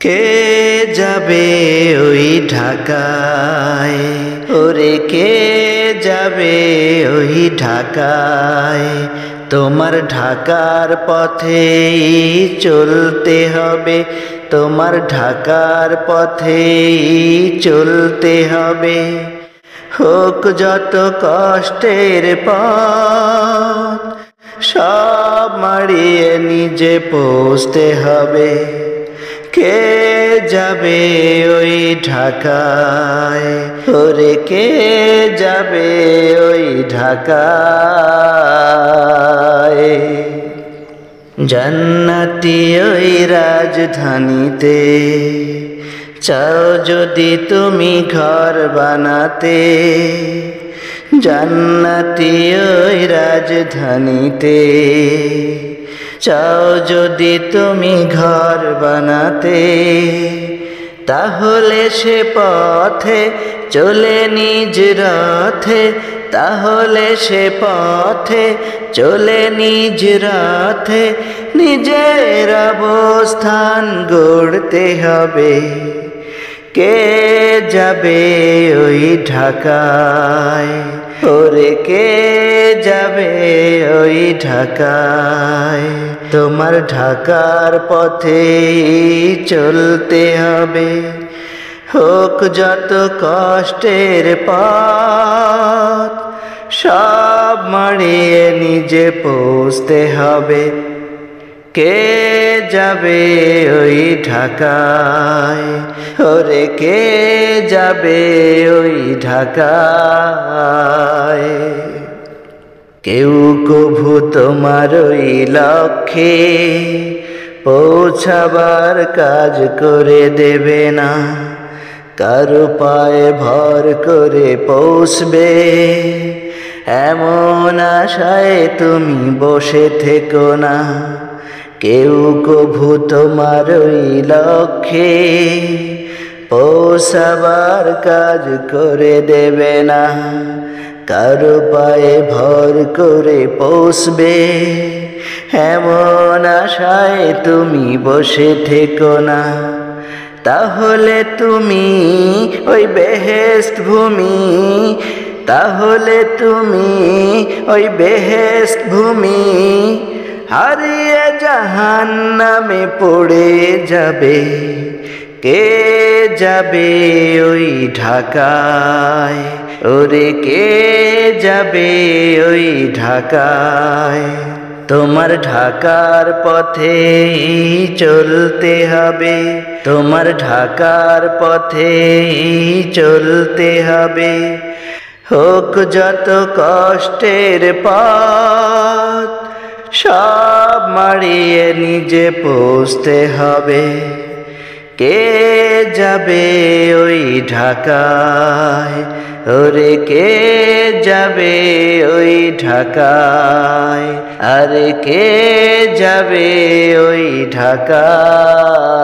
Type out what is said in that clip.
কে যাবে ওই ঢাকায়, ওরে কে যাবে ওই ঢাকায়। তোমার ঢাকার পথেই চলতে হবে, তোমার ঢাকার পথেই চলতে হবে। হোক যত কষ্টের পথ, সব মাড়িয়ে নিজে পৌঁছতে হবে। কে যাবে ওই ঢাকায়, ওরে কে যাবে ওই ঢাকায়। জান্নাতি ওই রাজধানীতে চাও যদি তুমি ঘর বানাতে, জান্নাতি ওই রাজধানীতে চাও যদি তুমি ঘর বানাতে, তাহলে সে পথে চলে নিজ রথে, তাহলে সে পথে চলে নিজ রথে, নিজের অবস্থান গড়তে হবে। কে যাবে ওই ঢাকায়, ওরে কে যাবে ওই ঢাকায়। তোমার ঢাকার পথেই চলতে হবে, হোক যত কষ্টের পথ, সব মাড়িয়ে নিজে পৌঁছতে হবে। কে যাবে ওই ঢাকায়, ওরে কে যাবে ওই ঢাকায়। কেউ কভু তোমার ওই লক্ষ্যে পৌঁছাবার কাজ করে দেবে না, কারো পায়ে ভর করে পৌঁছবে এমন আশায় তুমি বসে থেকো না। কেউ কভু তোমার ওই লক্ষ্যে পৌঁছাবার কাজ করে দেবে না, কারো পায়ে ভর করে পৌঁছবে এমন আশায় তুমি বসে থেকো না। তাহলে তুমি ওই বেহেশত ভূমি, তাহলে তুমি ওই বেহেশত ভূমি হারিয়ে জাহান্নামে পড়ে যাবে। কে যাবে ওই ঢাকায়, ওরে কে যাবে ওই ঢাকায়। তোমার ঢাকার পথেই চলতে হবে, তোমার ঢাকার পথেই চলতে হবে। হোক যত কষ্টের পথ, সব মাড়িয়ে নিজে পৌঁছতে হবে। কে যাবে ওই ঢাকায়, ওরে কে যাবে ওই ঢাকায়, আরে কে যাবে ওই ঢাকায়।